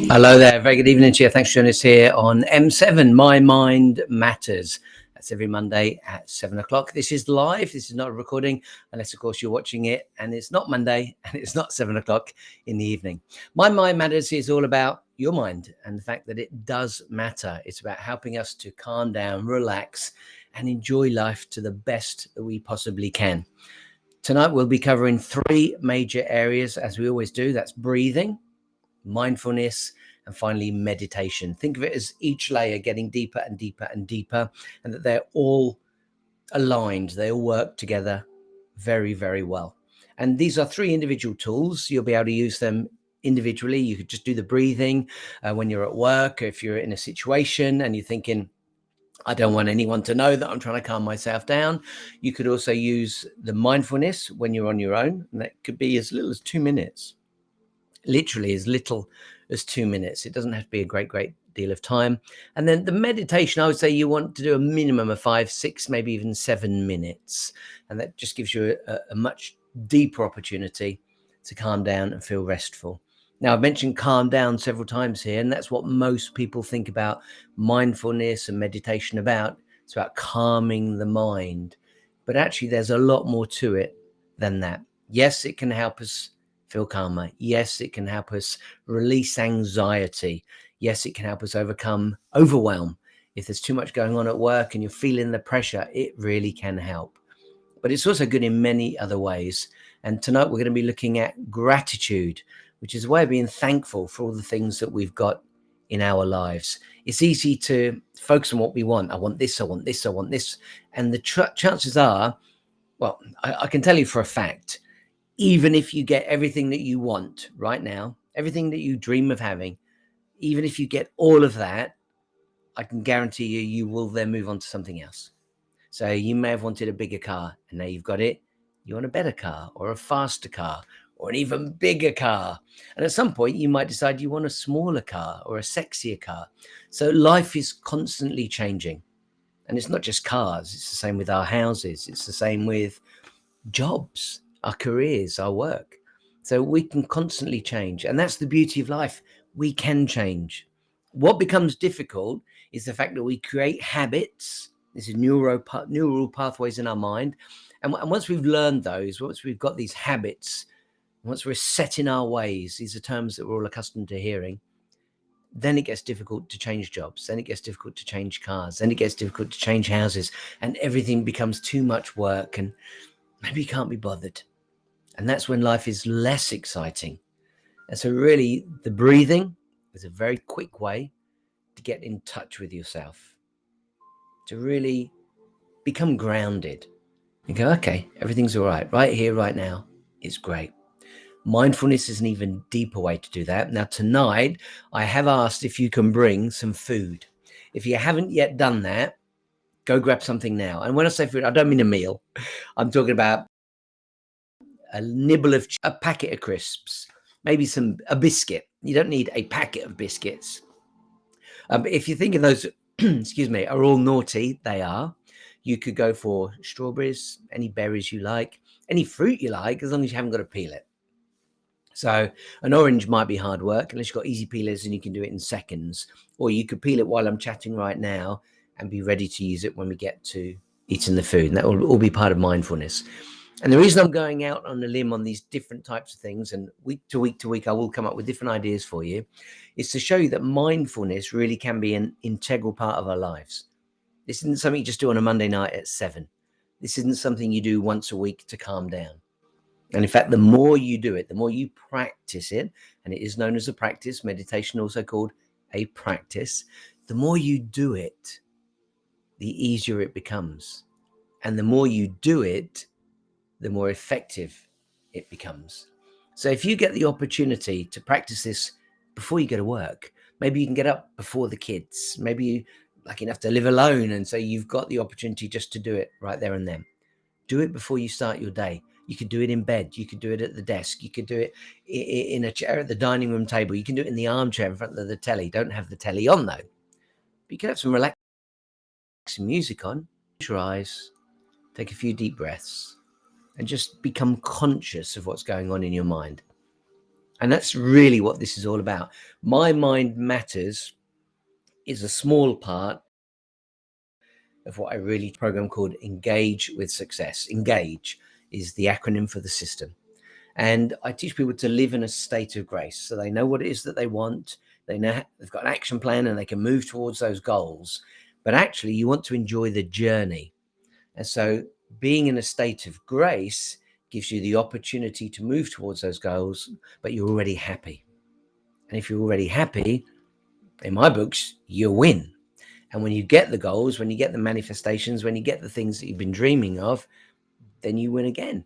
Hello there. Very good evening to you. Thanks for joining us here on M7, My Mind Matters. That's every Monday at 7 o'clock. This is live. This is not a recording, unless, of course, you're watching it and it's not Monday and it's not 7 o'clock in the evening. My Mind Matters is all about your mind and the fact that it does matter. It's about helping us to calm down, relax, and enjoy life to the best that we possibly can. Tonight, we'll be covering three major areas, as we always do. That's breathing, mindfulness, and finally meditation. Think of it as each layer getting deeper and deeper and deeper, and that they're all aligned. They all work together very, very well. And these are three individual tools. You'll be able to use them individually. You could just do the breathing when you're at work, if you're in a situation and you're thinking, I don't want anyone to know that I'm trying to calm myself down. You could also use the mindfulness when you're on your own, and that could be as little as 2 minutes. Literally as little as 2 minutes. It doesn't have to be a great deal of time. And then the meditation, I would say you want to do a minimum of 5, 6, maybe even 7 minutes. And that just gives you a much deeper opportunity to calm down and feel restful. Now, I've mentioned calm down several times here, and that's what most people think about mindfulness and meditation about. It's about calming the mind. But actually, there's a lot more to it than that. Yes, it can help us feel calmer. Yes, it can help us release anxiety. Yes, it can help us overcome overwhelm. If there's too much going on at work and you're feeling the pressure, it really can help. But it's also good in many other ways. And tonight we're going to be looking at gratitude, which is a way of being thankful for all the things that we've got in our lives. It's easy to focus on what we want. I want this, I want this, I want this. And the chances are, well, I can tell you for a fact, even if you get everything that you want right now, everything that you dream of having, even if you get all of that, I can guarantee you, you will then move on to something else. So you may have wanted a bigger car and now you've got it. You want a better car or a faster car or an even bigger car. And at some point you might decide you want a smaller car or a sexier car. So life is constantly changing. And it's not just cars. It's the same with our houses. It's the same with jobs, our careers, our work. So we can constantly change. And that's the beauty of life. We can change. What becomes difficult is the fact that we create habits. This is neural pathways in our mind. And once we've learned those, once we've got these habits, once we're set in our ways, these are terms that we're all accustomed to hearing, then it gets difficult to change jobs. Then it gets difficult to change cars. Then it gets difficult to change houses. And everything becomes too much work. And maybe you can't be bothered. And that's when life is less exciting. And so really the breathing is a very quick way to get in touch with yourself, to really become grounded and go, okay, everything's all right here, right now. It's great. Mindfulness is an even deeper way to do that. Now, tonight, I have asked if you can bring some food. If you haven't yet done that, go grab something now. And when I say food, I don't mean a meal. I'm talking about a nibble of a packet of crisps, maybe a biscuit. You don't need a packet of biscuits. If you think of those, excuse me, are all naughty, they are. You could go for strawberries, any berries you like, any fruit you like, as long as you haven't got to peel it. So an orange might be hard work unless you've got easy peelers and you can do it in seconds. Or you could peel it while I'm chatting right now and be ready to use it when we get to eating the food. And that will all be part of mindfulness. And the reason I'm going out on a limb on these different types of things, and week to week, I will come up with different ideas for you, is to show you that mindfulness really can be an integral part of our lives. This isn't something you just do on a Monday night at 7. This isn't something you do once a week to calm down. And in fact, the more you do it, the more you practice it, and it is known as a practice, meditation also called a practice, the more you do it, the easier it becomes. And the more you do it, the more effective it becomes. So if you get the opportunity to practice this before you go to work, maybe you can get up before the kids, maybe you're lucky enough to live alone, and so you've got the opportunity just to do it right there and then. Do it before you start your day. You could do it in bed. You could do it at the desk. You could do it in a chair at the dining room table. You can do it in the armchair in front of the telly. Don't have the telly on though. But you can have some relaxing music on. Close your eyes, take a few deep breaths, and just become conscious of what's going on in your mind. And that's really what this is all about. My Mind Matters is a small part of what I really program called Engage with Success. Engage is the acronym for the system. And I teach people to live in a state of grace. So they know what it is that they want. They know they've got an action plan and they can move towards those goals. But actually, you want to enjoy the journey. And so being in a state of grace gives you the opportunity to move towards those goals, but you're already happy. And if you're already happy, in my books, you win. And when you get the goals, when you get the manifestations, when you get the things that you've been dreaming of, then you win again.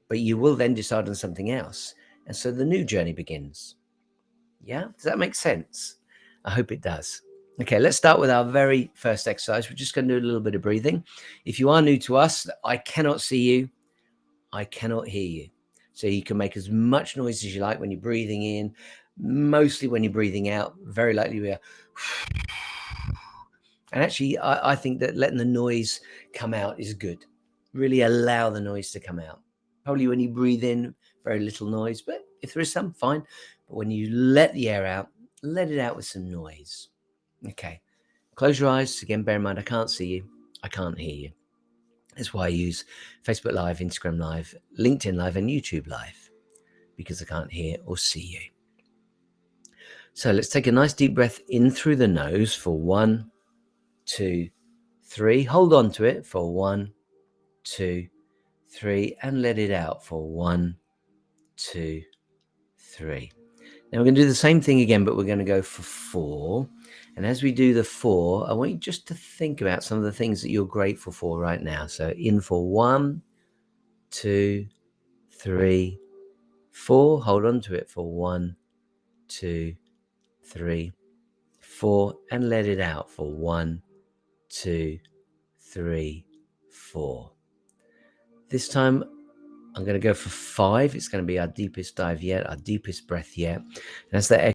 But you will then decide on something else. And so the new journey begins. Yeah? Does that make sense? I hope it does. Okay, let's start with our very first exercise. We're just going to do a little bit of breathing. If you are new to us, I cannot see you, I cannot hear you. So you can make as much noise as you like when you're breathing in, mostly when you're breathing out. Very likely we are. And actually, I think that letting the noise come out is good. Really allow the noise to come out. Probably when you breathe in, very little noise, but if there is some, fine. But when you let the air out, let it out with some noise. Okay. Close your eyes. Again, bear in mind, I can't see you. I can't hear you. That's why I use Facebook Live, Instagram Live, LinkedIn Live, and YouTube Live, because I can't hear or see you. So let's take a nice deep breath in through the nose for 1, 2, 3. Hold on to it for 1, 2, 3, and let it out for 1, 2, 3. Now we're going to do the same thing again, but we're going to go for 4. And as we do the 4, I want you just to think about some of the things that you're grateful for right now. So in for 1, 2, 3, 4. Hold on to it for 1, 2, 3, 4, and let it out for 1, 2, 3, 4. This time I'm going to go for 5. It's going to be our deepest dive yet, our deepest breath yet. And as that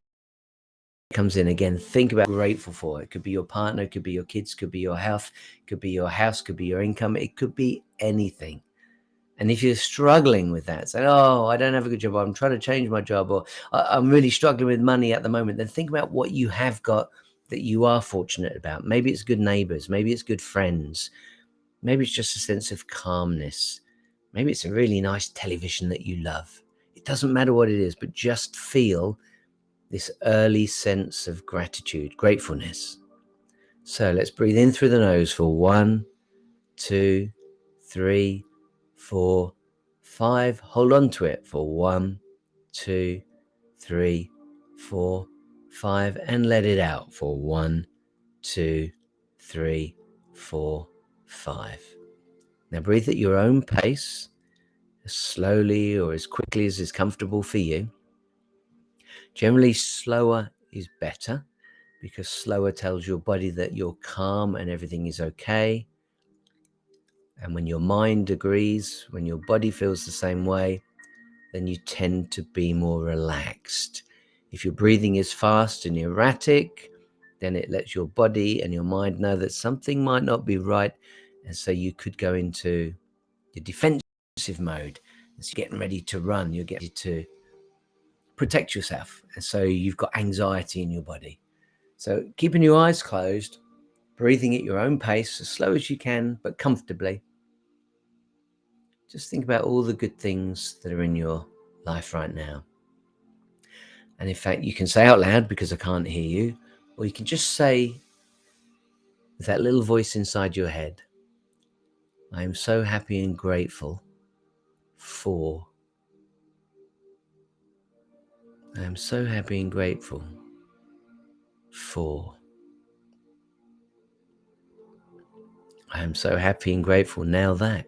comes in again, think about grateful for. It could be your partner, it could be your kids, could be your health, could be your house, could be your income, it could be anything. And if you're struggling with that, say, oh, I don't have a good job, or I'm trying to change my job, or I'm really struggling with money at the moment, then think about what you have got that you are fortunate about. Maybe it's good neighbors, maybe it's good friends, maybe it's just a sense of calmness, maybe it's a really nice television that you love. It doesn't matter what it is, but just feel this early sense of gratitude, gratefulness. So let's breathe in through the nose for 1, 2, 3, 4, 5. Hold on to it for 1, 2, 3, 4, 5, and let it out for 1, 2, 3, 4, 5. Now breathe at your own pace, as slowly or as quickly as is comfortable for you. Generally, slower is better, because slower tells your body that you're calm and everything is okay. And when your mind agrees, when your body feels the same way, then you tend to be more relaxed. If your breathing is fast and erratic, then it lets your body and your mind know that something might not be right. And so you could go into your defensive mode. As you're getting ready to run, you're getting ready to protect yourself. And so you've got anxiety in your body. So keeping your eyes closed, breathing at your own pace, as slow as you can, but comfortably. Just think about all the good things that are in your life right now. And in fact, you can say out loud, because I can't hear you, or you can just say with that little voice inside your head, I am so happy and grateful for. I am so happy and grateful for. I am so happy and grateful now that.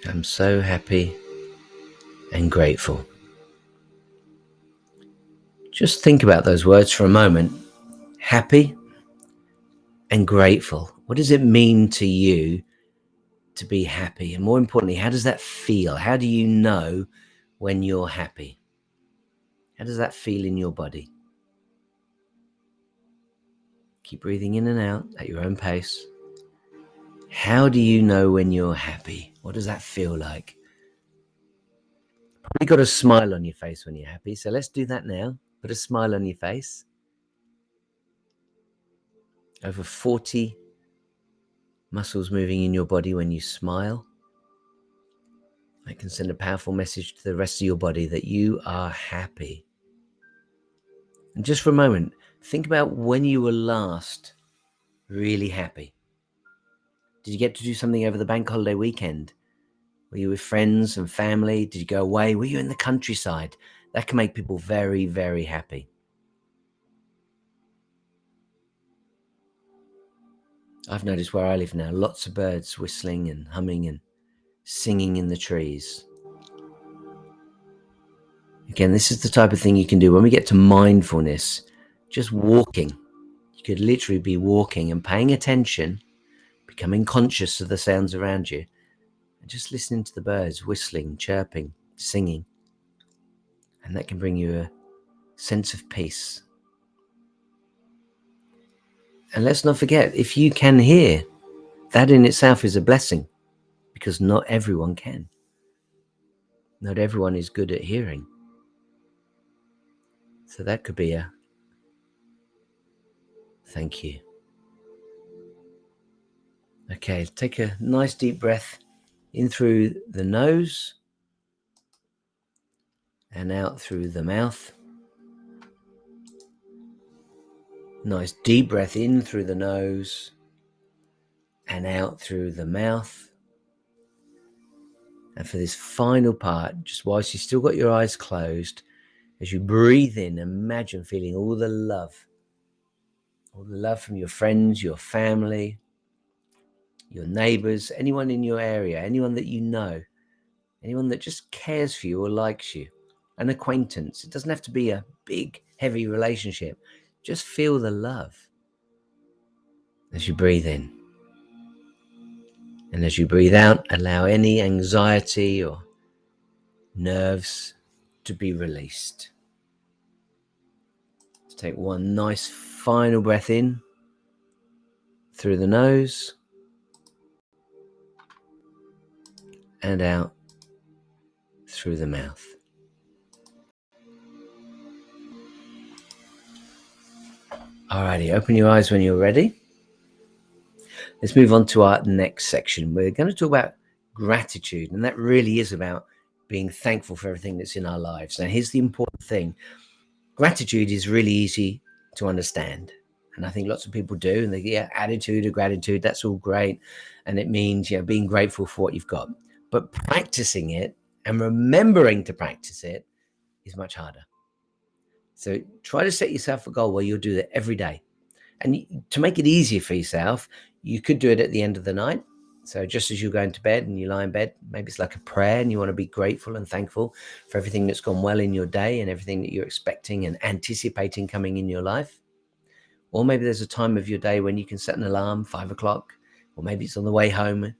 I'm so happy and grateful. Just think about those words for a moment. Happy and grateful. What does it mean to you to be happy? And more importantly, how does that feel? How do you know when you're happy? How does that feel in your body? Keep breathing in and out at your own pace. How do you know when you're happy? What does that feel like? Probably got a smile on your face when you're happy. So let's do that now. Put a smile on your face. Over 40 muscles moving in your body when you smile. That can send a powerful message to the rest of your body that you are happy. And just for a moment, think about when you were last really happy. Did you get to do something over the bank holiday weekend? Were you with friends and family? Did you go away? Were you in the countryside? That can make people very, very happy. I've noticed where I live now, lots of birds whistling and humming and singing in the trees. Again, this is the type of thing you can do when we get to mindfulness, just walking. You could literally be walking and paying attention, becoming conscious of the sounds around you, and just listening to the birds whistling, chirping, singing. And that can bring you a sense of peace. And let's not forget, if you can hear, that in itself is a blessing, because not everyone can. Not everyone is good at hearing. So that could be a thank you. Okay, take a nice deep breath in through the nose and out through the mouth. Nice deep breath in through the nose and out through the mouth. And for this final part, just whilst you've still got your eyes closed, as you breathe in, imagine feeling all the love from your friends, your family, your neighbors, anyone in your area, anyone that you know, anyone that just cares for you or likes you, an acquaintance. It doesn't have to be a big, heavy relationship. Just feel the love as you breathe in. And as you breathe out, allow any anxiety or nerves to be released. Let's take one nice final breath in through the nose and out through the mouth. Alrighty, open your eyes when you're ready. Let's move on to our next section. We're going to talk about gratitude, and that really is about being thankful for everything that's in our lives. Now, here's the important thing. Gratitude is really easy to understand, and I think lots of people do, and they get attitude or gratitude, that's all great, and it means being grateful for what you've got. But practicing it and remembering to practice it is much harder. So try to set yourself a goal where you'll do that every day. And to make it easier for yourself, you could do it at the end of the night. So just as you're going to bed and you lie in bed, maybe it's like a prayer and you want to be grateful and thankful for everything that's gone well in your day and everything that you're expecting and anticipating coming in your life. Or maybe there's a time of your day when you can set an alarm, 5 o'clock, or maybe it's on the way home,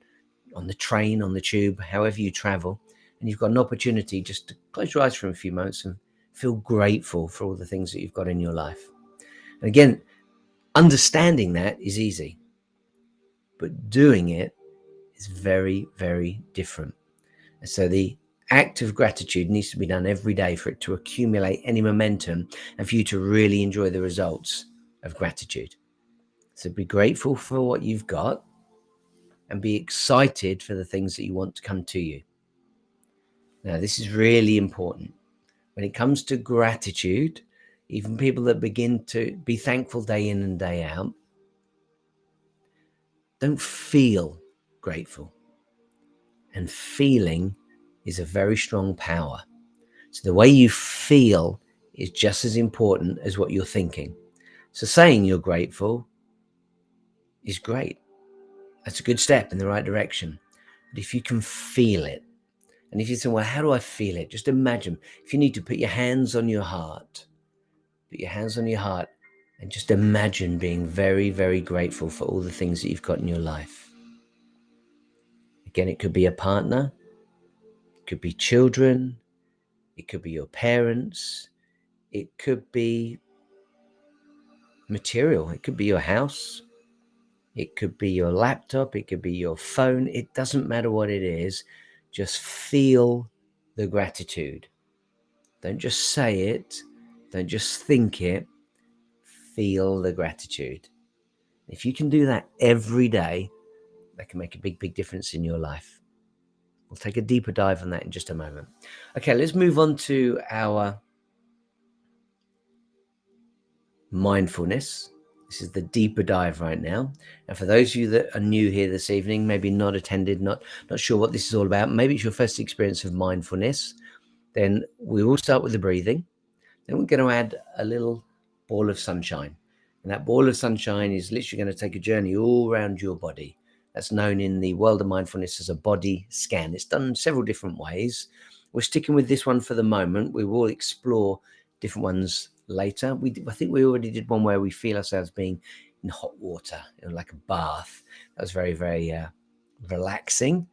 on the train, on the tube, however you travel, and you've got an opportunity just to close your eyes for a few moments and feel grateful for all the things that you've got in your life. And again, understanding that is easy, but doing it is very, very different. And so the act of gratitude needs to be done every day for it to accumulate any momentum and for you to really enjoy the results of gratitude. So be grateful for what you've got and be excited for the things that you want to come to you. Now, this is really important. When it comes to gratitude, even people that begin to be thankful day in and day out, don't feel grateful. And feeling is a very strong power. So the way you feel is just as important as what you're thinking. So saying you're grateful is great. That's a good step in the right direction. But if you can feel it, and if you say, well, how do I feel it? Just imagine if you need to put your hands on your heart, and just imagine being very, very grateful for all the things that you've got in your life. Again, it could be a partner, it could be children, it could be your parents, it could be material, it could be your house, It could be your laptop, it could be your phone. It doesn't matter what it is. Just feel the gratitude. Don't just say it. Don't just think it. Feel the gratitude. If you can do that every day, that can make a big, big difference in your life. We'll take a deeper dive on that in just a moment. Okay, let's move on to our mindfulness. This is the deeper dive right now. And for those of you that are new here this evening, maybe not attended, not sure what this is all about, maybe it's your first experience of mindfulness, then we will start with the breathing. Then we're going to add a little ball of sunshine. And that ball of sunshine is literally going to take a journey all around your body. That's known in the world of mindfulness as a body scan. It's done several different ways. We're sticking with this one for the moment. We will explore different ones later. I think we already did one where we feel ourselves being in hot water, like a bath. That was very, very relaxing.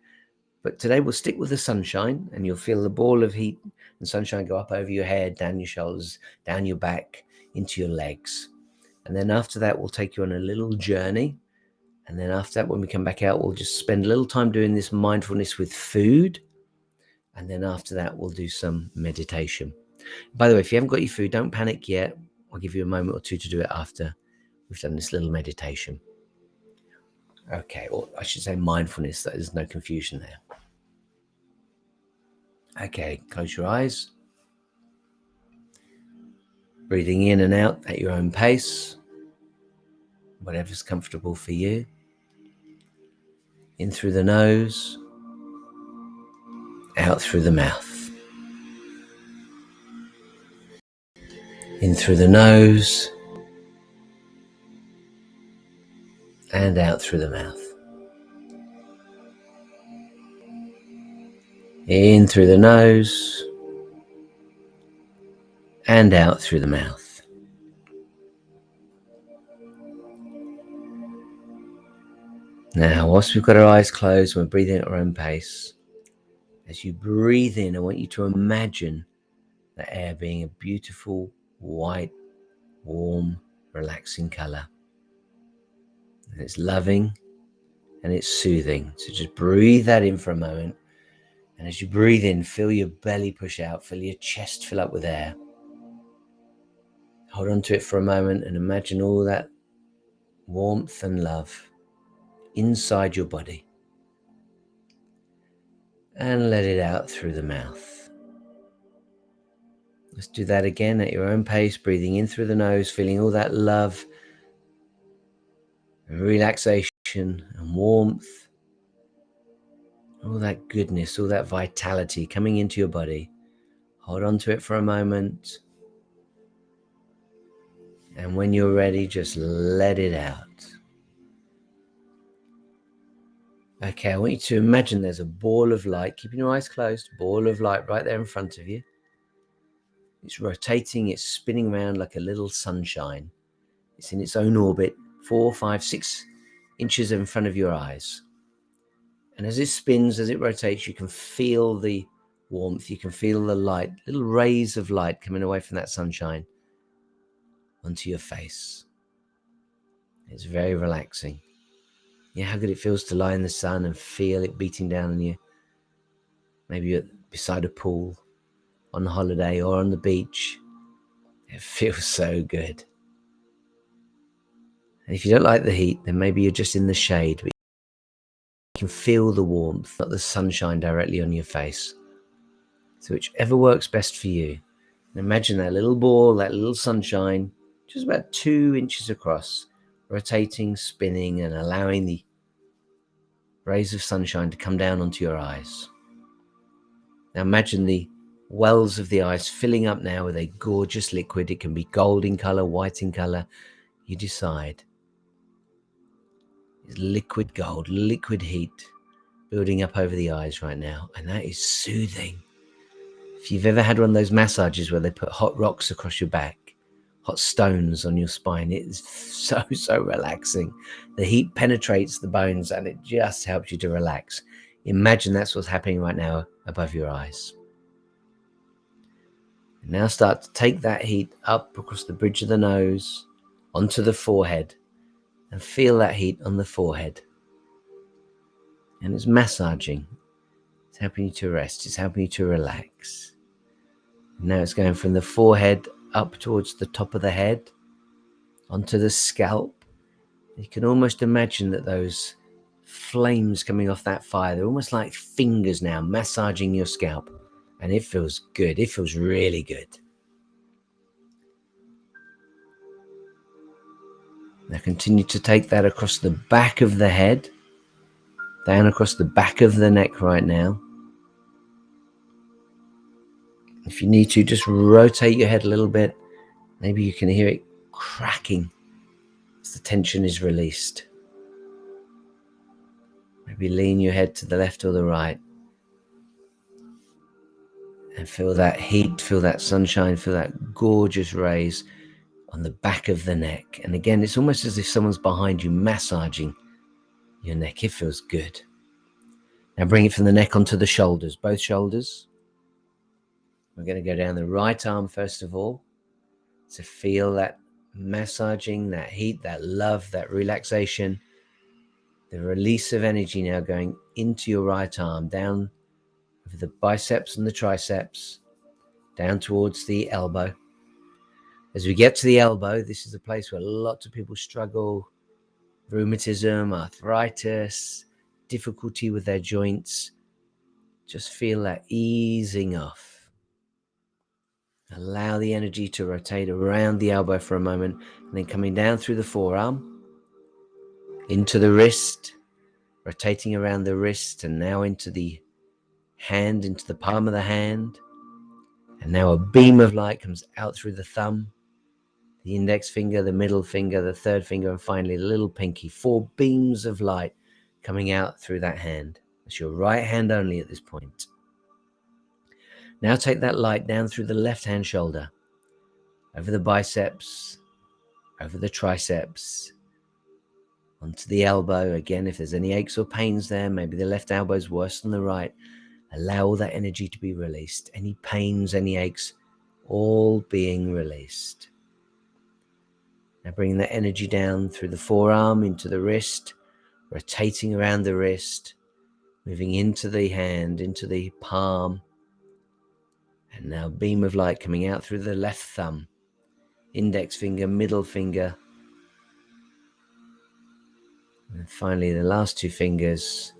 But today we'll stick with the sunshine, and you'll feel the ball of heat and sunshine go up over your head, down your shoulders, down your back, into your legs. And then after that, we'll take you on a little journey. And then after that, when we come back out, we'll just spend a little time doing this mindfulness with food. And then after that, we'll do some meditation. By the way, if you haven't got your food, don't panic yet. I'll give you a moment or two to do it after we've done this little meditation. Okay, or I should say mindfulness, so there's no confusion there. Okay, close your eyes. Breathing in and out at your own pace, whatever's comfortable for you. In through the nose, out through the mouth. In through the nose, and out through the mouth. In through the nose, and out through the mouth. Now, whilst we've got our eyes closed, we're breathing at our own pace. As you breathe in, I want you to imagine the air being a beautiful, white, warm, relaxing colour. And it's loving and it's soothing. So just breathe that in for a moment. And as you breathe in, feel your belly push out, feel your chest fill up with air. Hold on to it for a moment and imagine all that warmth and love inside your body. And let it out through the mouth. Let's do that again at your own pace, breathing in through the nose, feeling all that love and relaxation and warmth, all that goodness, all that vitality coming into your body. Hold on to it for a moment. And when you're ready, just let it out. Okay, I want you to imagine there's a ball of light, keeping your eyes closed, ball of light right there in front of you. It's rotating, it's spinning around like a little sunshine. It's in its own orbit, 4, 5, 6 inches in front of your eyes. And as it spins, as it rotates, you can feel the warmth, you can feel the light, little rays of light coming away from that sunshine onto your face. It's very relaxing. Yeah, how good it feels to lie in the sun and feel it beating down on you. Maybe you're beside a pool, on holiday or on the beach. It feels so good. And if you don't like the heat, then maybe you're just in the shade, but you can feel the warmth, not the sunshine directly on your face. So whichever works best for you. And imagine that little ball, that little sunshine, just about 2 inches across, rotating, spinning, and allowing the rays of sunshine to come down onto your eyes. Now imagine the wells of the eyes filling up now with a gorgeous liquid. It can be gold in color, white in color. You decide. It's liquid gold, liquid heat building up over the eyes right now. And that is soothing. If you've ever had one of those massages where they put hot rocks across your back, hot stones on your spine, it is so, so relaxing. The heat penetrates the bones and it just helps you to relax. Imagine that's what's happening right now above your eyes. And now start to take that heat up across the bridge of the nose, onto the forehead, and feel that heat on the forehead. And it's massaging. It's helping you to rest. It's helping you to relax. And now it's going from the forehead up towards the top of the head, onto the scalp. You can almost imagine that those flames coming off that fire, they're almost like fingers now massaging your scalp. And it feels good. It feels really good. Now continue to take that across the back of the head, down across the back of the neck right now. If you need to, just rotate your head a little bit. Maybe you can hear it cracking as the tension is released. Maybe lean your head to the left or the right. And feel that heat, feel that sunshine, feel that gorgeous rays on the back of the neck. And again, it's almost as if someone's behind you massaging your neck. It feels good. Now bring it from the neck onto the shoulders, both shoulders. We're going to go down the right arm first of all, to feel that massaging, that heat, that love, that relaxation, the release of energy now going into your right arm, down over the biceps and the triceps, down towards the elbow. As we get to the elbow, this is a place where lots of people struggle. Rheumatism, arthritis, difficulty with their joints. Just feel that easing off. Allow the energy to rotate around the elbow for a moment, and then coming down through the forearm, into the wrist, rotating around the wrist, and now into the hand, into the palm of the hand. And now a beam of light comes out through the thumb, the index finger, the middle finger, the third finger, and finally the little pinky. 4 beams of light coming out through that hand. It's your right hand only at this point. Now take that light down through the left hand shoulder, over the biceps, over the triceps, onto the elbow. Again, if there's any aches or pains there, maybe the left elbow is worse than the right, allow all that energy to be released. Any pains, any aches, all being released. Now bringing that energy down through the forearm into the wrist, rotating around the wrist, moving into the hand, into the palm. And now a beam of light coming out through the left thumb, index finger, middle finger. And finally the last 2 fingers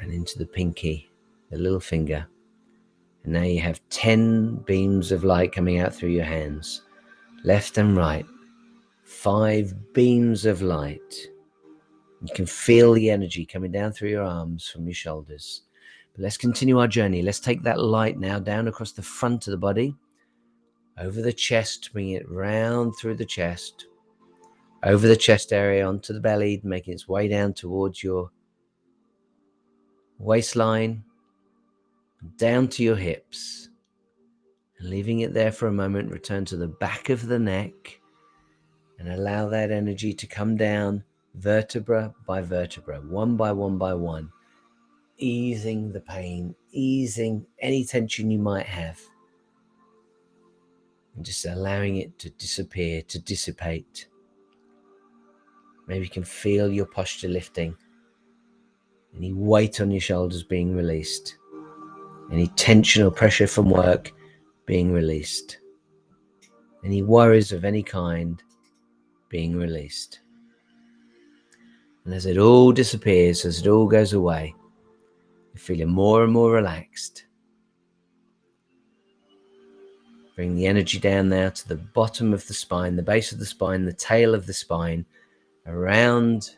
and into the pinky, the little finger. And now you have 10 beams of light coming out through your hands, left and right. 5 beams of light. You can feel the energy coming down through your arms from your shoulders. But let's continue our journey. Let's take that light now down across the front of the body, over the chest, bring it round through the chest, over the chest area onto the belly, making its way down towards your waistline, down to your hips. And leaving it there for a moment, return to the back of the neck and allow that energy to come down vertebra by vertebra, one by one by one, easing the pain, easing any tension you might have, and just allowing it to disappear, to dissipate. Maybe you can feel your posture lifting, any weight on your shoulders being released, any tension or pressure from work being released, any worries of any kind being released. And as it all disappears, as it all goes away, you're feeling more and more relaxed. Bring the energy down now to the bottom of the spine, the base of the spine, the tail of the spine, around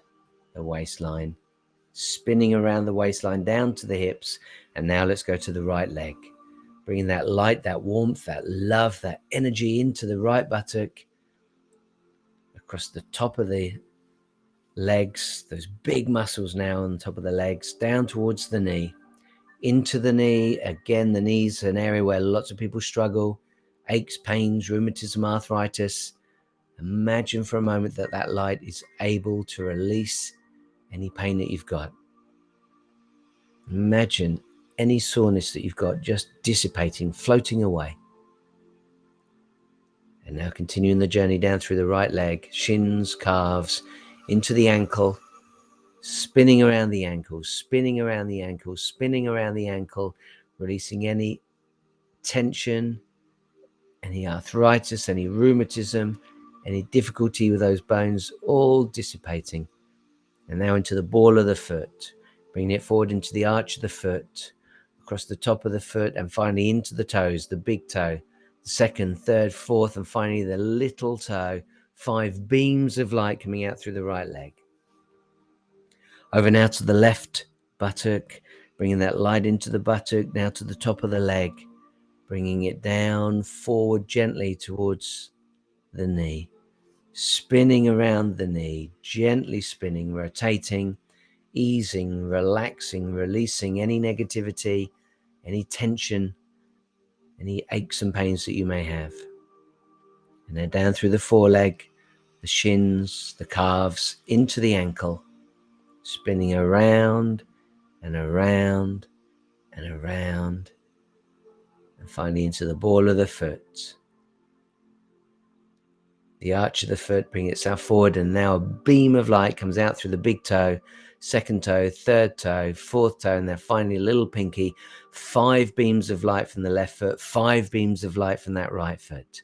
the waistline, spinning around the waistline down to the hips. And now let's go to the right leg. Bringing that light, that warmth, that love, that energy into the right buttock, across the top of the legs, those big muscles now on the top of the legs, down towards the knee, into the knee. Again, the knee's an area where lots of people struggle, aches, pains, rheumatism, arthritis. Imagine for a moment that that light is able to release any pain that you've got. Imagine any soreness that you've got just dissipating, floating away. And now continuing the journey down through the right leg, shins, calves, into the ankle, spinning around the ankle, spinning around the ankle, spinning around the ankle, releasing any tension, any arthritis, any rheumatism, any difficulty with those bones, all dissipating. And now into the ball of the foot, bringing it forward into the arch of the foot, across the top of the foot, and finally into the toes, the big toe, the second, third, fourth, and finally the little toe. 5 beams of light coming out through the right leg. Over now to the left buttock, bringing that light into the buttock, now to the top of the leg, bringing it down, forward gently towards the knee, spinning around the knee, gently spinning, rotating, easing, relaxing, releasing any negativity, any tension, any aches and pains that you may have. And then down through the foreleg, the shins, the calves, into the ankle, spinning around and around and around, and finally into the ball of the foot. The arch of the foot, bring itself forward, and now a beam of light comes out through the big toe, second toe, third toe, fourth toe, and then finally a little pinky. 5 beams of light from the left foot, 5 beams of light from that right foot.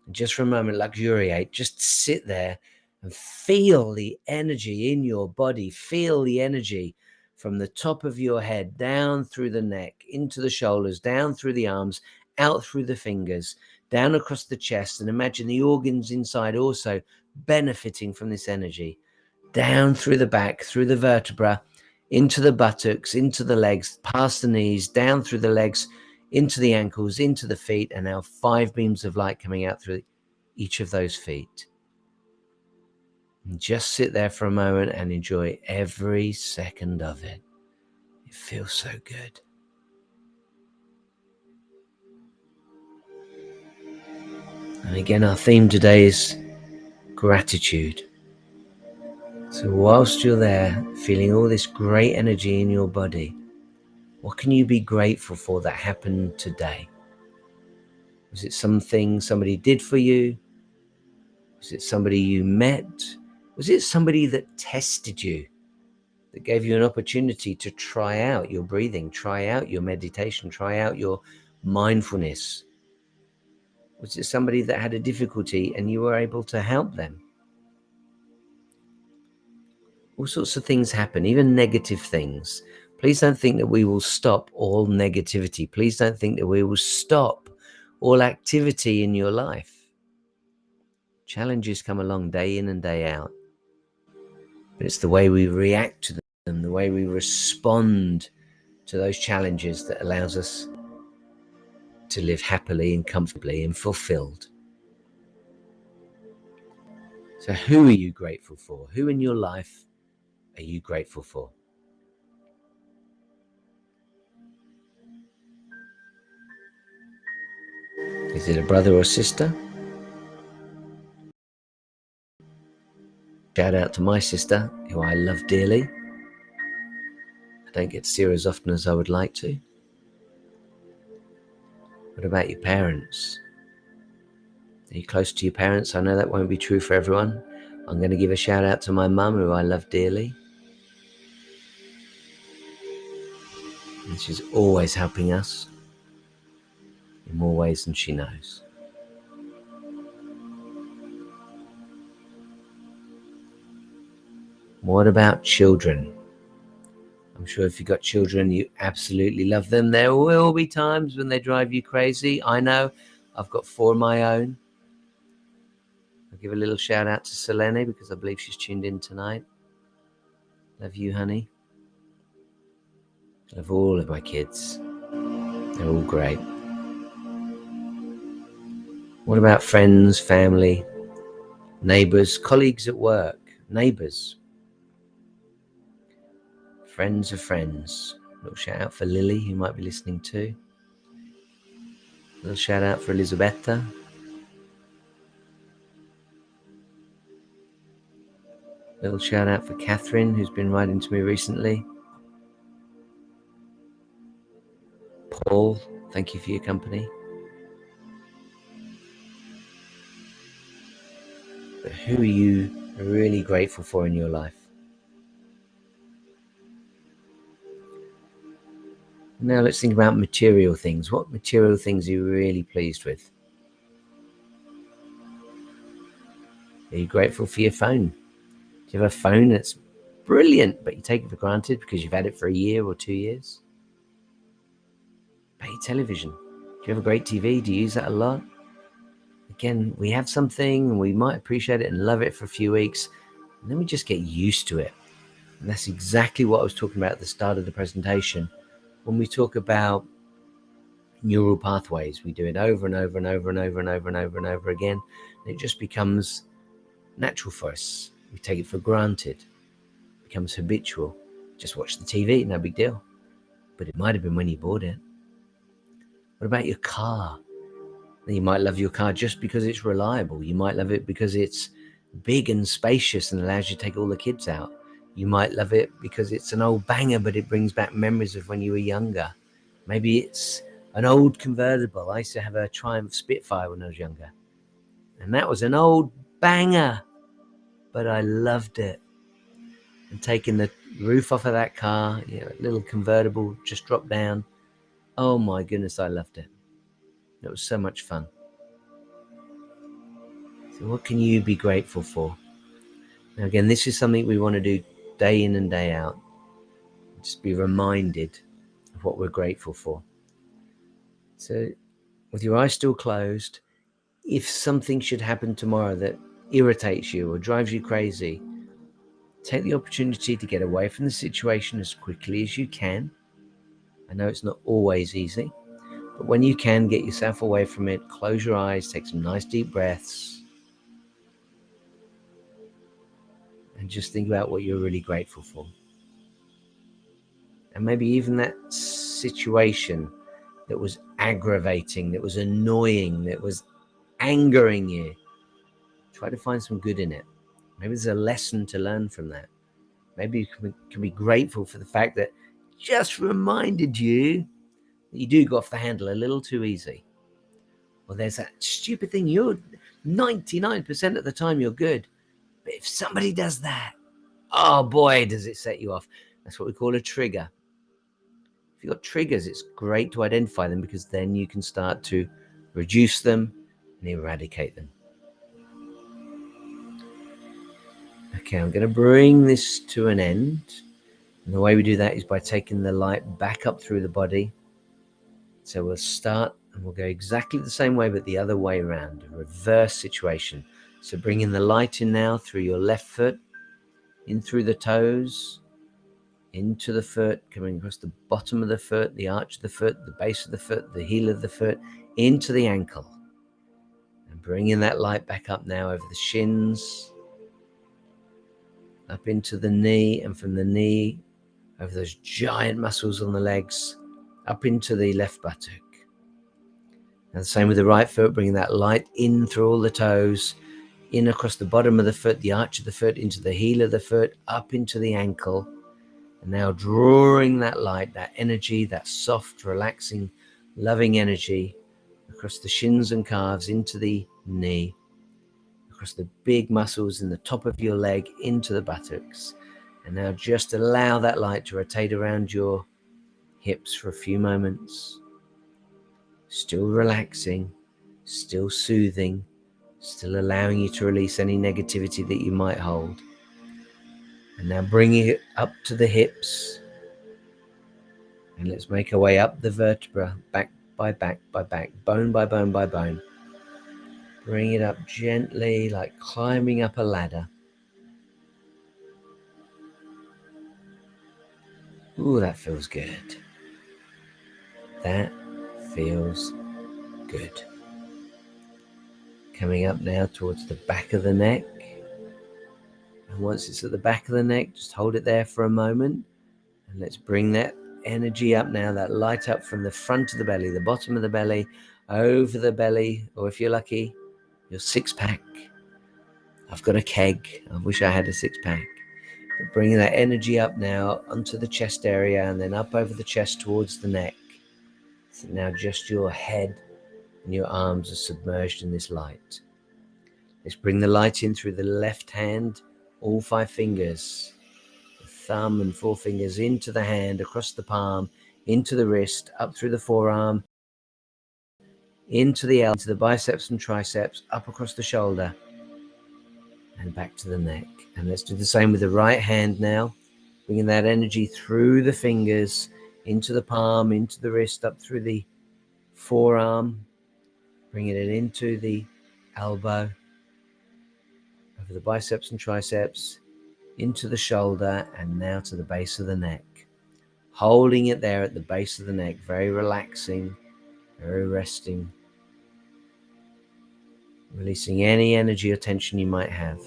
And just for a moment, luxuriate, just sit there and feel the energy in your body. Feel the energy from the top of your head, down through the neck, into the shoulders, down through the arms, out through the fingers, down across the chest, and imagine the organs inside also benefiting from this energy. Down through the back, through the vertebra, into the buttocks, into the legs, past the knees, down through the legs, into the ankles, into the feet, and now 5 beams of light coming out through each of those feet. And just sit there for a moment and enjoy every second of it. It feels so good. And again, our theme today is gratitude. So whilst you're there, feeling all this great energy in your body, what can you be grateful for that happened today? Was it something somebody did for you? Was it somebody you met? Was it somebody that tested you, that gave you an opportunity to try out your breathing, try out your meditation, try out your mindfulness? Was it somebody that had a difficulty and you were able to help them? All sorts of things happen, even negative things. Please don't think that we will stop all negativity. Please don't think that we will stop all activity in your life. Challenges come along day in and day out. But it's the way we react to them, the way we respond to those challenges that allows us to live happily and comfortably and fulfilled. So who are you grateful for? Who in your life are you grateful for? Is it a brother or sister? Shout out to my sister, who I love dearly. I don't get to see her as often as I would like to. What about your parents? Are you close to your parents? I know that won't be true for everyone. I'm going to give a shout out to my mum, who I love dearly. And she's always helping us in more ways than she knows. What about children? I'm sure if you've got children, you absolutely love them. There will be times when they drive you crazy. I know. I've got 4 of my own. I'll give a little shout out to Selene because I believe she's tuned in tonight. Love you, honey. Love all of my kids. They're all great. What about friends, family, neighbours, colleagues at work, neighbours, friends of friends? A little shout out for Lily, who might be listening too. A little shout out for Elisabetta. A little shout out for Catherine, who's been writing to me recently. Paul, thank you for your company. But who are you really grateful for in your life? Now let's think about material things. What material things are you really pleased with? Are you grateful for your phone? Do you have a phone that's brilliant, but you take it for granted because you've had it for a year or 2 years? About your television. Do you have a great TV? Do you use that a lot? Again, we have something and we might appreciate it and love it for a few weeks, and then we just get used to it. And that's exactly what I was talking about at the start of the presentation. When we talk about neural pathways, we do it over and over and over and over and over and over and over again, and it just becomes natural for us. We take it for granted. It becomes habitual. Just watch the TV, no big deal. But it might have been when you bought it. What about your car? You might love your car just because it's reliable. You might love it because it's big and spacious and allows you to take all the kids out. You might love it because it's an old banger, but it brings back memories of when you were younger. Maybe it's an old convertible. I used to have a Triumph Spitfire when I was younger, and that was an old banger, but I loved it. And taking the roof off of that car, little convertible just dropped down. Oh my goodness, I loved it. It was so much fun. So what can you be grateful for? Now again, this is something we want to do day in and day out. Just be reminded of what we're grateful for. So with your eyes still closed, if something should happen tomorrow that irritates you or drives you crazy, take the opportunity to get away from the situation as quickly as you can. I know it's not always easy, but when you can, get yourself away from it, close your eyes, take some nice deep breaths, and just think about what you're really grateful for. And maybe even that situation that was aggravating, that was annoying, that was angering you, try to find some good in it. Maybe there's a lesson to learn from that. Maybe you can be grateful for the fact that just reminded you that you do go off the handle a little too easy. Well, there's that stupid thing. You're 99% of the time you're good. But if somebody does that, oh boy, does it set you off. That's what we call a trigger. If you've got triggers, it's great to identify them because then you can start to reduce them and eradicate them. Okay, I'm going to bring this to an end. And the way we do that is by taking the light back up through the body. So we'll start and we'll go exactly the same way, but the other way around, a reverse situation. So bringing the light in now through your left foot, in through the toes, into the foot, coming across the bottom of the foot, the arch of the foot, the base of the foot, the heel of the foot, into the ankle. And bringing that light back up now over the shins, up into the knee, and from the knee, over those giant muscles on the legs, up into the left buttock. And the same with the right foot, bringing that light in through all the toes, in across the bottom of the foot, the arch of the foot, into the heel of the foot, up into the ankle. And now drawing that light, that energy, that soft, relaxing, loving energy across the shins and calves, into the knee, across the big muscles in the top of your leg, into the buttocks. And now just allow that light to rotate around your hips for a few moments. Still relaxing, still soothing, still allowing you to release any negativity that you might hold. And now bringing it up to the hips. And let's make our way up the vertebra, back by back by back, bone by bone by bone. Bring it up gently, like climbing up a ladder. Ooh, that feels good. That feels good. Coming up now towards the back of the neck. And once it's at the back of the neck, just hold it there for a moment. And let's bring that energy up now, that light up from the front of the belly, the bottom of the belly, over the belly, or if you're lucky, your six-pack. I've got a keg. I wish I had a six-pack. But bringing that energy up now onto the chest area and then up over the chest towards the neck. So now just your head and your arms are submerged in this light. Let's bring the light in through the left hand all 5 fingers, the thumb and 4 fingers into the hand, across the palm, into the wrist, up through the forearm, into the biceps and triceps, up across the shoulder, and back to the neck. And let's do the same with the right hand now, bringing that energy through the fingers, into the palm, into the wrist, up through the forearm, bringing it into the elbow, over the biceps and triceps, into the shoulder, and now to the base of the neck. Holding it there at the base of the neck, very relaxing, very resting, releasing any energy or tension you might have.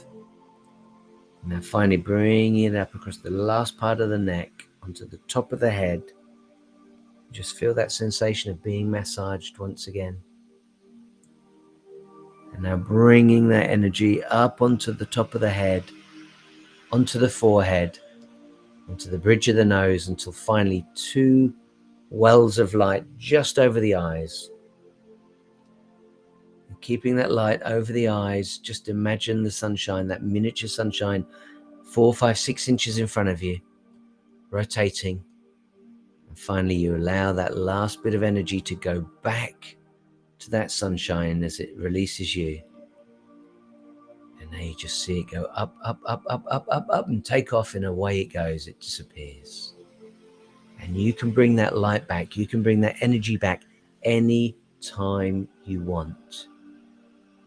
Now finally bringing it up across the last part of the neck, onto the top of the head. Just feel that sensation of being massaged once again. And now bringing that energy up onto the top of the head, onto the forehead, onto the bridge of the nose, until finally 2 wells of light just over the eyes. And keeping that light over the eyes, just imagine the sunshine, that miniature sunshine, 4, 5, 6 inches in front of you, rotating. And finally you allow that last bit of energy to go back to that sunshine as it releases you. And now you just see it go up, up, up, up, up, up, up, and take off, and away it goes, it disappears. And you can bring that light back, you can bring that energy back any time you want.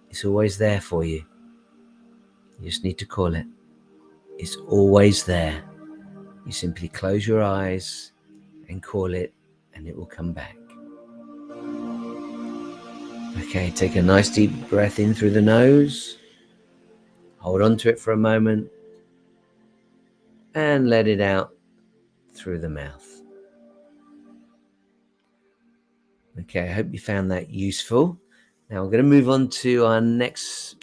It's always there for you. You just need to call it. It's always there. You simply close your eyes and call it, and it will come back. Okay, take a nice deep breath in through the nose. Hold on to it for a moment and let it out through the mouth. Okay, I hope you found that useful. Now we're going to move on to our next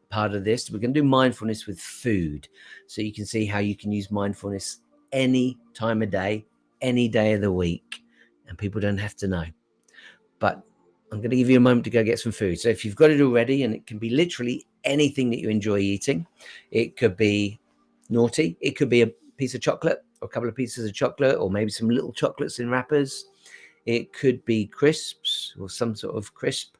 part of this. We're going to do mindfulness with food. So you can see how you can use mindfulness any time of day, any day of the week, and people don't have to know. But I'm going to give you a moment to go get some food. So if you've got it already, and it can be literally anything that you enjoy eating, it could be naughty, it could be a piece of chocolate or a couple of pieces of chocolate, or maybe some little chocolates in wrappers. It could be crisps or some sort of crisp.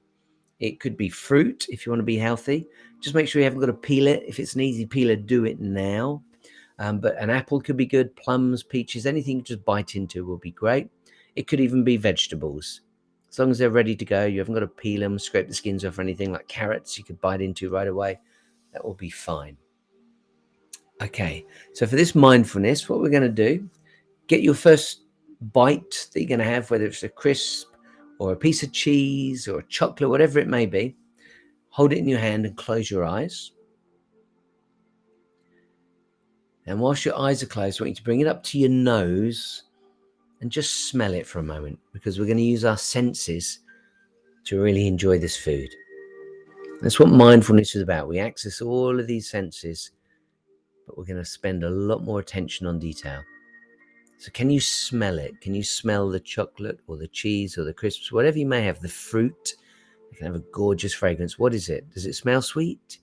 It could be fruit if you want to be healthy. Just make sure you haven't got to peel it. If it's an easy peeler, do it now. But an apple could be good, plums, peaches, anything you just bite into will be great. It could even be vegetables. As long as they're ready to go, you haven't got to peel them, scrape the skins off or anything. Like carrots, you could bite into right away. That will be fine. Okay, so for this mindfulness, what we're going to do, get your first bite that you're going to have, whether it's a crisp or a piece of cheese or a chocolate, whatever it may be. Hold it in your hand and close your eyes. And whilst your eyes are closed, I want you to bring it up to your nose and just smell it for a moment, because we're going to use our senses to really enjoy this food. That's what mindfulness is about. We access all of these senses, but we're going to spend a lot more attention on detail. So can you smell it? Can you smell the chocolate or the cheese or the crisps, whatever you may have, the fruit? It can have a gorgeous fragrance. What is it? Does it smell sweet?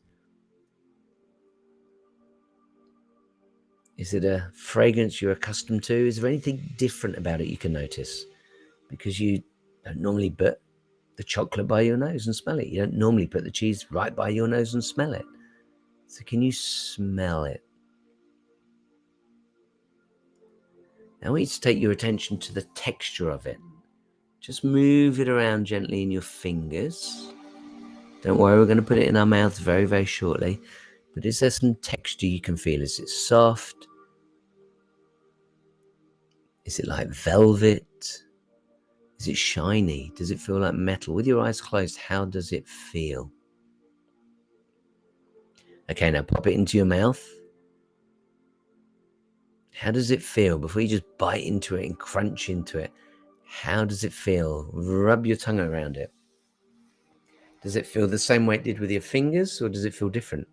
Is it a fragrance you're accustomed to? Is there anything different about it you can notice? Because you don't normally put the chocolate by your nose and smell it. You don't normally put the cheese right by your nose and smell it. So can you smell it? Now I want you to take your attention to the texture of it. Just move it around gently in your fingers. Don't worry, we're going to put it in our mouths very, very shortly. But is there some texture you can feel? Is it soft? Is it like velvet? Is it shiny? Does it feel like metal? With your eyes closed, how does it feel? Okay, now pop it into your mouth. How does it feel? Before you just bite into it and crunch into it, how does it feel? Rub your tongue around it. Does it feel the same way it did with your fingers, or does it feel different?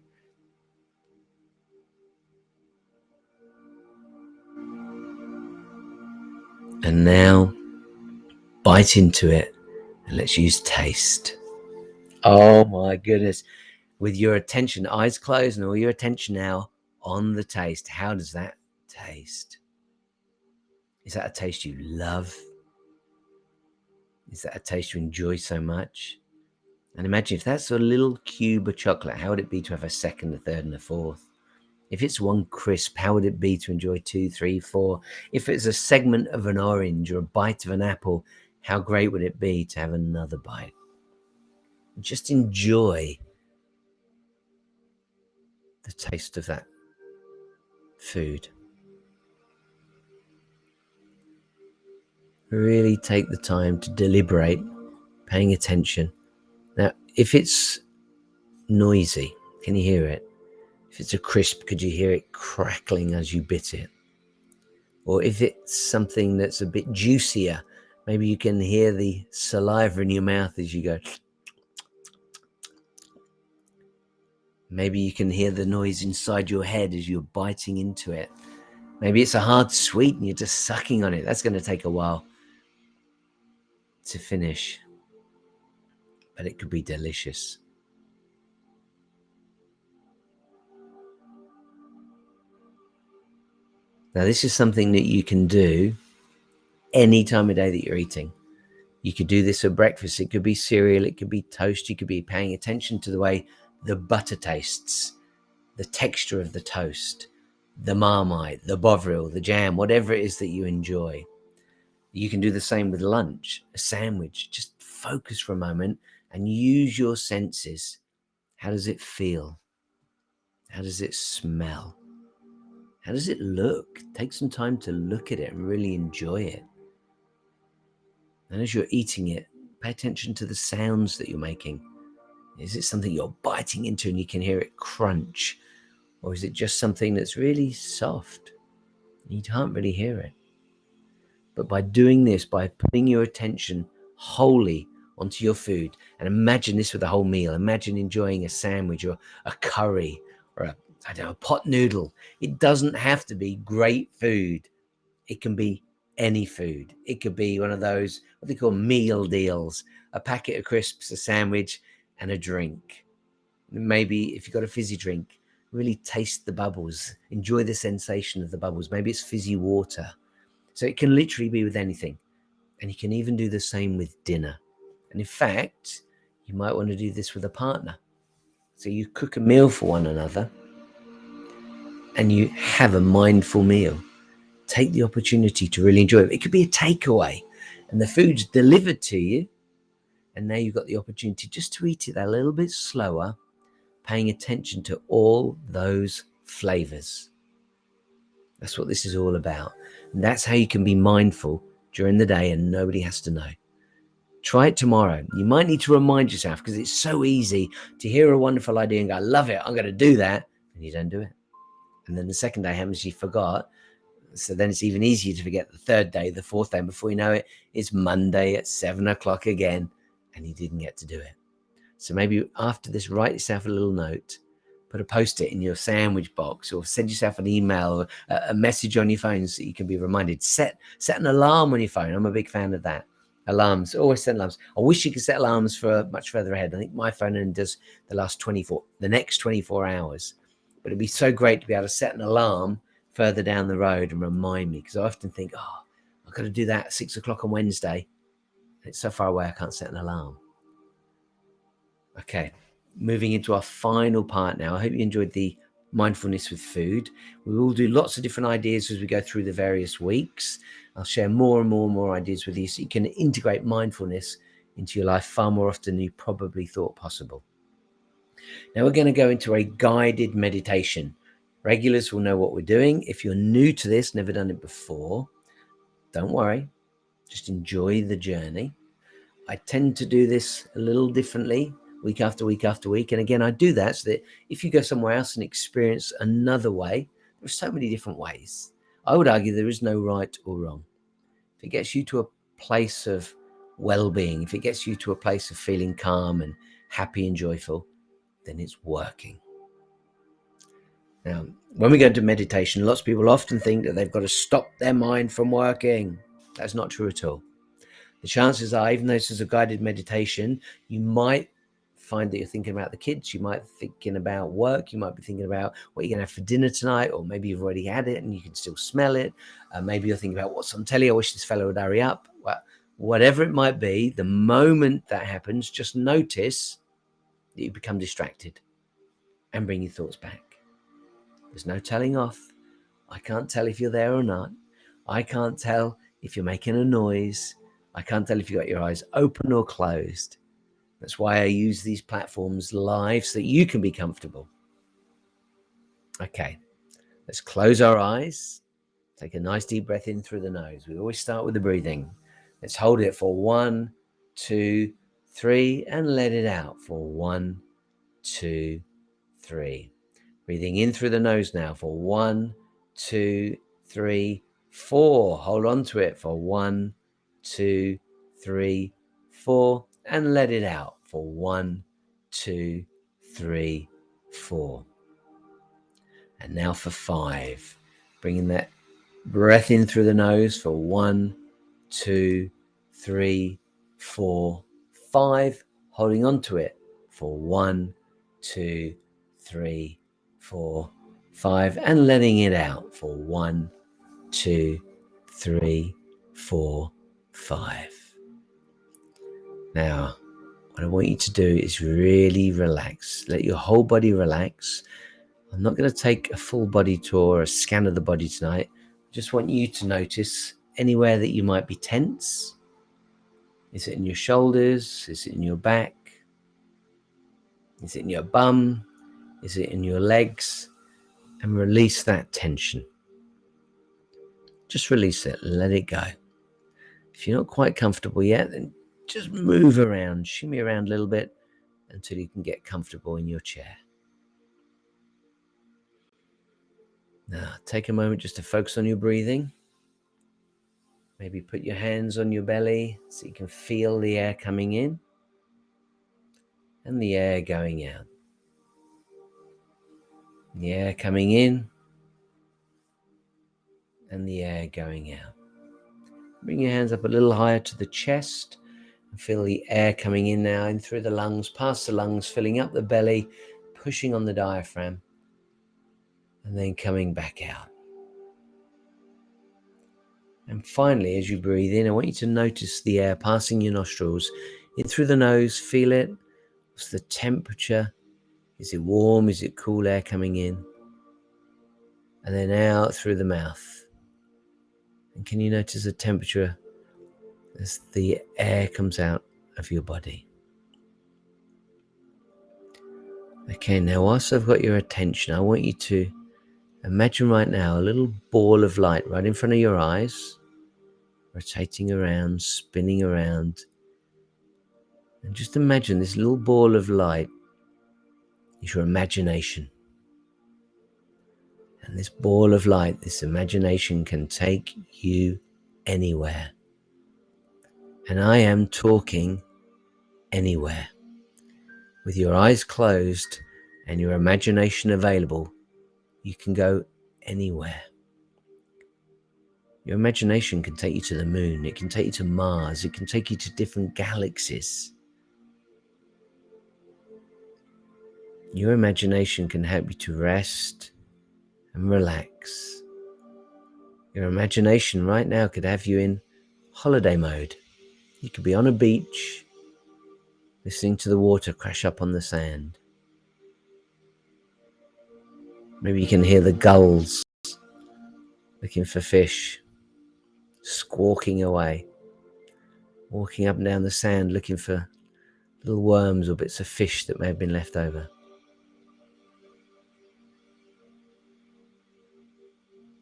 And now bite into it, and let's use taste. Oh my goodness. With your attention, eyes closed, and all your attention now on the taste. How does that taste? Is that a taste you love? Is that a taste you enjoy so much? And imagine if that's a little cube of chocolate, how would it be to have a second, a third, and a fourth? If it's one crisp, how would it be to enjoy 2, 3, 4? If it's a segment of an orange or a bite of an apple, how great would it be to have another bite? Just enjoy the taste of that food. Really take the time to deliberate, paying attention. Now, if it's noisy, can you hear it? If it's a crisp, could you hear it crackling as you bit it? Or if it's something that's a bit juicier, maybe you can hear the saliva in your mouth as you go. Maybe you can hear the noise inside your head as you're biting into it. Maybe it's a hard sweet and you're just sucking on it. That's going to take a while to finish, but it could be delicious. Now, this is something that you can do any time of day that you're eating. You could do this at breakfast. It could be cereal. It could be toast. You could be paying attention to the way the butter tastes, the texture of the toast, the Marmite, the Bovril, the jam, whatever it is that you enjoy. You can do the same with lunch, a sandwich. Just focus for a moment and use your senses. How does it feel? How does it smell? How does it look? Take some time to look at it and really enjoy it. And as you're eating it, pay attention to the sounds that you're making. Is it something you're biting into and you can hear it crunch? Or is it just something that's really soft? You can't really hear it. But by doing this, by putting your attention wholly onto your food, and imagine this with a whole meal. Imagine enjoying a sandwich or a curry or a pot noodle. It doesn't have to be great food. It can be any food. It could be one of those, what they call meal deals, a packet of crisps, a sandwich, and a drink. Maybe if you've got a fizzy drink, really taste the bubbles. Enjoy the sensation of the bubbles. Maybe it's fizzy water. So it can literally be with anything. And you can even do the same with dinner. And in fact, you might want to do this with a partner. So you cook a meal for one another and you have a mindful meal. Take the opportunity to really enjoy it. It could be a takeaway and the food's delivered to you. And now you've got the opportunity just to eat it a little bit slower, paying attention to all those flavors. That's what this is all about. And that's how you can be mindful during the day and nobody has to know. Try it tomorrow. You might need to remind yourself because it's so easy to hear a wonderful idea and go, I love it, I'm going to do that. And you don't do it. And then the second day happens, you forgot. So then it's even easier to forget the third day, the fourth day. And before you know it, it's Monday at 7 o'clock again and you didn't get to do it. So maybe after this, write yourself a little note, put a post-it in your sandwich box or send yourself an email or a message on your phone so you can be reminded. Set an alarm on your phone. I'm a big fan of that. Alarms, always set alarms. I wish you could set alarms for much further ahead. I think my phone only does the next 24 hours. But it'd be so great to be able to set an alarm further down the road and remind me, because I often think, I've got to do that at 6 o'clock on Wednesday. It's so far away, I can't set an alarm. Okay, moving into our final part now. I hope you enjoyed the mindfulness with food. We will do lots of different ideas as we go through the various weeks. I'll share more and more ideas with you so you can integrate mindfulness into your life far more often than you probably thought possible. Now we're going to go into a guided meditation. Regulars will know what we're doing. If you're new to this, never done it before, don't worry. Just enjoy the journey. I tend to do this a little differently week after week after week. And again, I do that so that if you go somewhere else and experience another way, there's so many different ways. I would argue there is no right or wrong. If it gets you to a place of well-being, if it gets you to a place of feeling calm and happy and joyful, then it's working. Now, when we go into meditation, lots of people often think that they've got to stop their mind from working. That's not true at all. The chances are, even though this is a guided meditation, you might find that you're thinking about the kids. You might be thinking about work. You might be thinking about what you're going to have for dinner tonight, or maybe you've already had it and you can still smell it. Maybe you're thinking about what's on telly. I wish this fellow would hurry up. Well, whatever it might be, the moment that happens, just notice that you become distracted and bring your thoughts back. There's no telling off. I can't tell if you're there or not. I can't tell if you're making a noise. I can't tell if you've got your eyes open or closed. That's why I use these platforms live so that you can be comfortable. Okay, let's close our eyes. Take a nice deep breath in through the nose. We always start with the breathing. Let's hold it for 1, 2, 3, and let it out for 1, 2, 3. Breathing in through the nose now for 1, 2, 3, 4. Hold on to it for 1, 2, 3, 4, and let it out for 1, 2, 3, 4. And now for 5. Bringing that breath in through the nose for 1, 2, 3, 4, 5. Holding on to it for 1, 2, 3, 4, 5, and letting it out for 1, 2, 3, 4, 5. Now, what I want you to do is really relax. Let your whole body relax. I'm not going to take a full body tour, a scan of the body tonight. I just want you to notice anywhere that you might be tense. Is it in your shoulders? Is it in your back? Is it in your bum? Is it in your legs? And release that tension. Just release it. Let it go. If you're not quite comfortable yet, then just move around, shimmy around a little bit until you can get comfortable in your chair. Now, take a moment just to focus on your breathing. Maybe put your hands on your belly so you can feel the air coming in and the air going out. The air coming in and the air going out. Bring your hands up a little higher to the chest and feel the air coming in now in through the lungs, past the lungs, filling up the belly, pushing on the diaphragm, and then coming back out. And finally, as you breathe in, I want you to notice the air passing your nostrils in through the nose. Feel it. What's the temperature? Is it warm? Is it cool air coming in? And then out through the mouth. And can you notice the temperature as the air comes out of your body? Okay, now whilst I've got your attention, I want you to imagine right now a little ball of light right in front of your eyes, rotating around, spinning around. And just imagine this little ball of light is your imagination. And this ball of light, this imagination, can take you anywhere. And I am talking anywhere. With your eyes closed and your imagination available, you can go anywhere. Your imagination can take you to the moon, it can take you to Mars, it can take you to different galaxies. Your imagination can help you to rest and relax. Your imagination right now could have you in holiday mode. You could be on a beach, listening to the water crash up on the sand. Maybe you can hear the gulls looking for fish, squawking away, walking up and down the sand looking for little worms or bits of fish that may have been left over.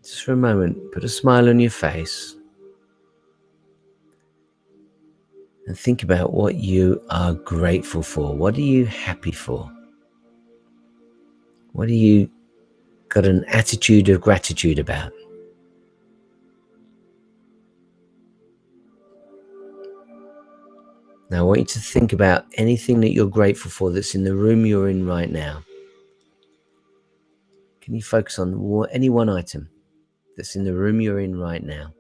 Just for a moment, put a smile on your face and think about what you are grateful for. What are you happy for? What are you got an attitude of gratitude about? Now I want you to think about anything that you're grateful for that's in the room you're in right now. Can you focus on any one item that's in the room you're in right now?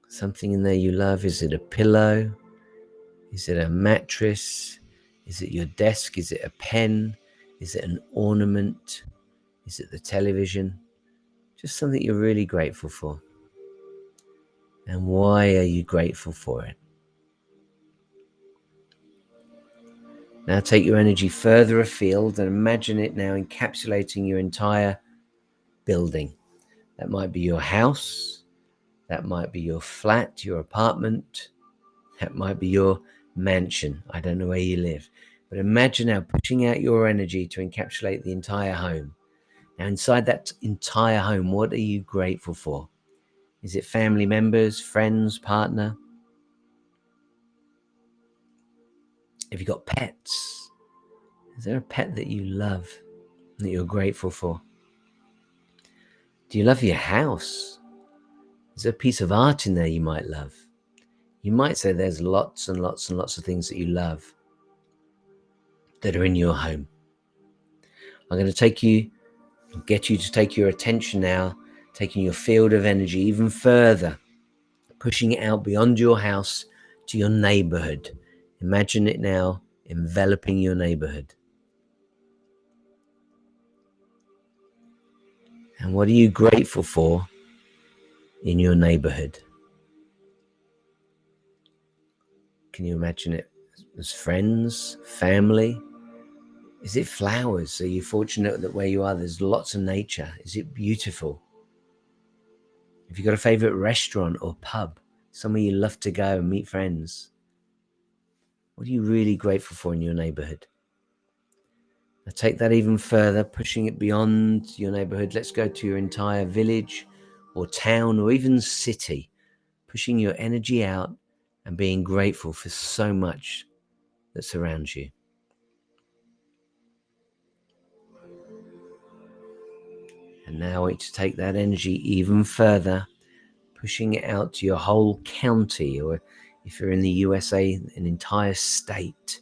Something in there you love. Is it a pillow? Is it a mattress? Is it your desk? Is it a pen? Is it an ornament? Is it the television? Just something you're really grateful for. And why are you grateful for it? Now take your energy further afield and imagine it now encapsulating your entire building. That might be your house. That might be your flat, your apartment. That might be your mansion. I don't know where you live. But imagine now pushing out your energy to encapsulate the entire home. Now, inside that entire home, what are you grateful for? Is it family members, friends, partner? Have you got pets? Is there a pet that you love, that you're grateful for? Do you love your house? Is there a piece of art in there you might love? You might say there's lots and lots and lots of things that you love that are in your home. I'm going to get you to take your attention now, taking your field of energy even further, pushing it out beyond your house to your neighborhood. Imagine it now enveloping your neighborhood. And what are you grateful for in your neighborhood? Can you imagine it as friends, family? Is it flowers? Are you fortunate that where you are, there's lots of nature? Is it beautiful? Have you got a favorite restaurant or pub, somewhere you love to go and meet friends? What are you really grateful for in your neighborhood? Now take that even further, pushing it beyond your neighborhood. Let's go to your entire village or town or even city, pushing your energy out and being grateful for so much that surrounds you. And now I want you to take that energy even further, pushing it out to your whole county, or if you're in the USA, an entire state.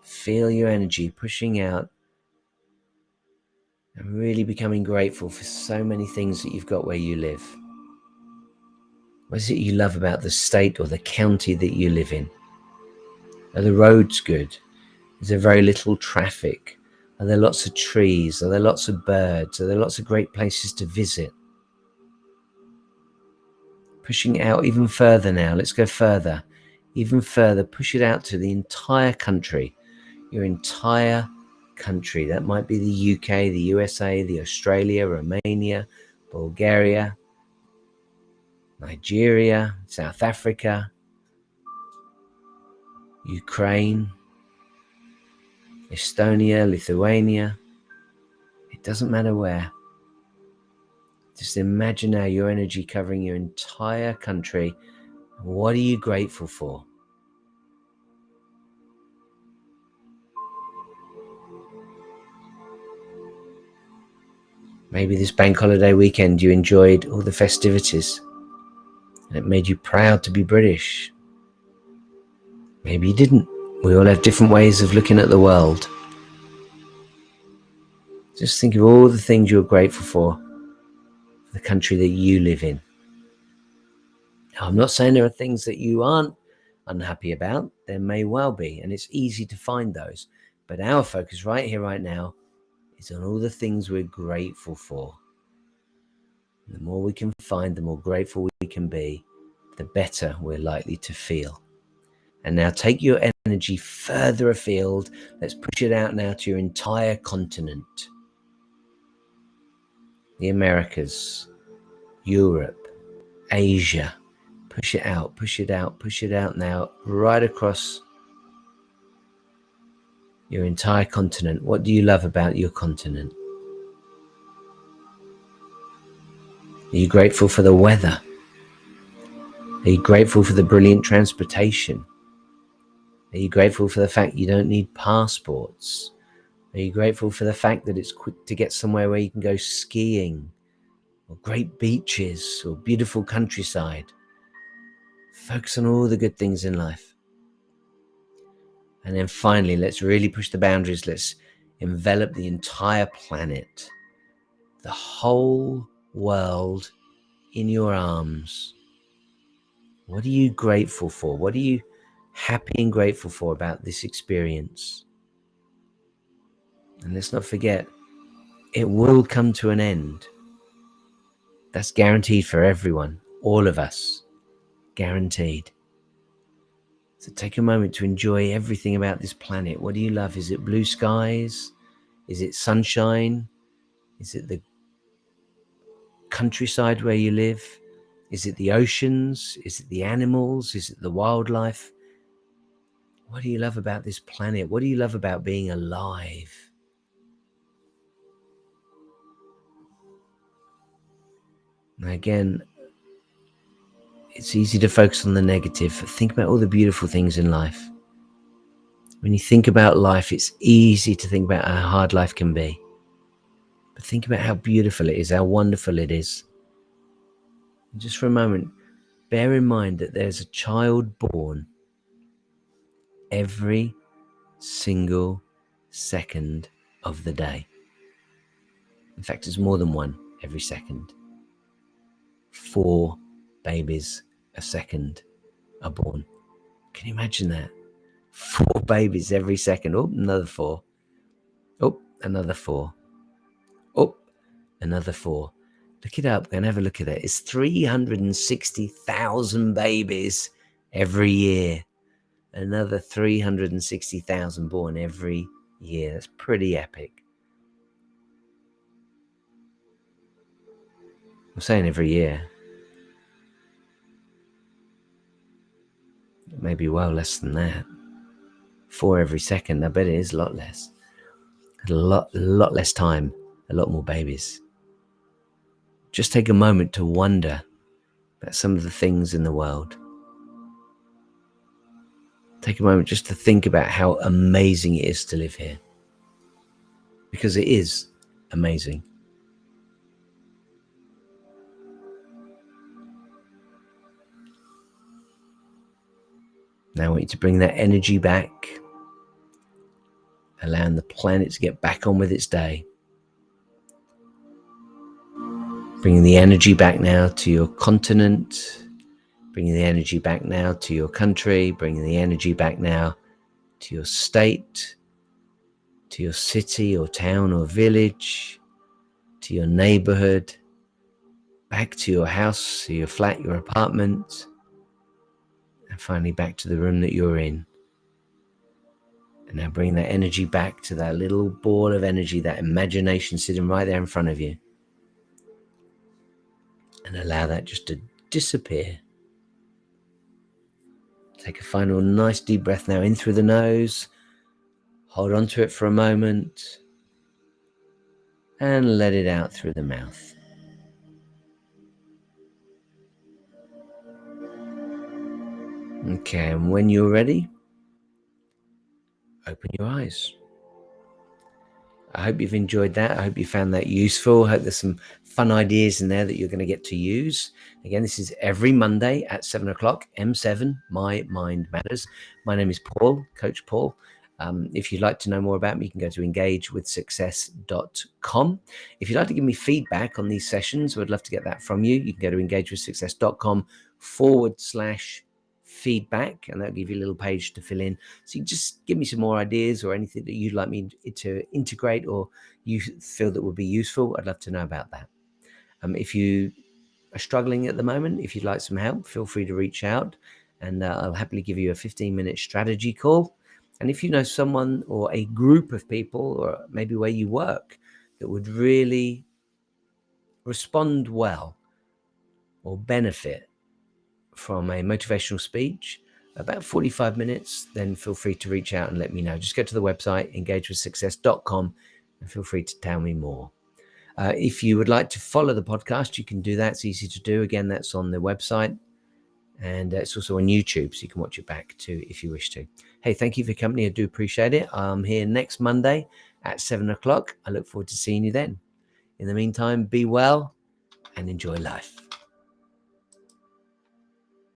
Feel your energy pushing out and really becoming grateful for so many things that you've got where you live. What is it you love about the state or the county that you live in? Are the roads good? Is there very little traffic? Are there lots of trees? Are there lots of birds? Are there lots of great places to visit? Pushing it out even further now. Let's go further. Even further. Push it out to the entire country. Your entire country. That might be the UK, the USA, the Australia, Romania, Bulgaria, Nigeria, South Africa, Ukraine, Estonia, Lithuania. It doesn't matter where. Just imagine now your energy covering your entire country. What are you grateful for? Maybe this bank holiday weekend you enjoyed all the festivities and it made you proud to be British. Maybe you didn't. We all have different ways of looking at the world. Just think of all the things you're grateful for the country that you live in. Now, I'm not saying there are things that you aren't unhappy about. There may well be, and it's easy to find those. But our focus right here, right now, is on all the things we're grateful for. And the more we can find, the more grateful we can be, the better we're likely to feel. And now take your energy further afield. Let's push it out now to your entire continent. The Americas, Europe, Asia. Push it out, push it out, push it out now, right across your entire continent. What do you love about your continent? Are you grateful for the weather? Are you grateful for the brilliant transportation? Are you grateful for the fact you don't need passports? Are you grateful for the fact that it's quick to get somewhere where you can go skiing, or great beaches, or beautiful countryside? Focus on all the good things in life. And then finally, let's really push the boundaries. Let's envelop the entire planet, the whole world in your arms. What are you grateful for? What are you happy and grateful for about this experience? And let's not forget, it will come to an end. That's guaranteed for everyone, all of us, guaranteed. So take a moment to enjoy everything about this planet. What do you love? Is it blue skies? Is it sunshine? Is it the countryside where you live? Is it the oceans? Is it the animals? Is it the wildlife? What do you love about this planet? What do you love about being alive? Now again, it's easy to focus on the negative. Think about all the beautiful things in life. When you think about life, it's easy to think about how hard life can be. But think about how beautiful it is, how wonderful it is. And just for a moment, bear in mind that there's a child born every single second of the day. In fact, it's more than one every second. 4 babies a second are born. Can you imagine that? 4 babies every second. Oh, another 4. Oh, another 4. Oh, another 4. Look it up and have a look at it. It's 360,000 babies every year. Another 360,000 born every year. That's pretty epic. I'm saying every year. Maybe well less than that. 4 every second. I bet it is a lot less. A lot less time. A lot more babies. Just take a moment to wonder about some of the things in the world. Take a moment just to think about how amazing it is to live here. Because it is amazing. Now I want you to bring that energy back, allowing the planet to get back on with its day. Bringing the energy back now to your continent, bringing the energy back now to your country, bringing the energy back now to your state, to your city or town or village, to your neighborhood, back to your house, to your flat, your apartment, and finally back to the room that you're in. And now bring that energy back to that little ball of energy, that imagination sitting right there in front of you. And allow that just to disappear. Take a final nice deep breath now in through the nose. Hold on to it for a moment. And let it out through the mouth. Okay, and when you're ready, open your eyes. I hope you've enjoyed that. I hope you found that useful. I hope there's some fun ideas in there that you're going to get to use. Again, this is every Monday at 7 o'clock, M7, My Mind Matters. My name is Paul, Coach Paul. If you'd like to know more about me, you can go to engagewithsuccess.com. If you'd like to give me feedback on these sessions, I would love to get that from you. You can go to engagewithsuccess.com/feedback, and that'll give you a little page to fill in. So you just give me some more ideas or anything that you'd like me to integrate or you feel that would be useful. I'd love to know about that. If you are struggling at the moment, if you'd like some help, feel free to reach out and I'll happily give you a 15-minute strategy call. And if you know someone or a group of people or maybe where you work that would really respond well or benefit from a motivational speech, about 45 minutes, then feel free to reach out and let me know. Just go to the website, engagewithsuccess.com, and feel free to tell me more. If you would like to follow the podcast, you can do that. It's easy to do. Again, that's on the website. And it's also on YouTube, so you can watch it back too if you wish to. Hey, thank you for your company. I do appreciate it. I'm here next Monday at 7 o'clock. I look forward to seeing you then. In the meantime, be well and enjoy life.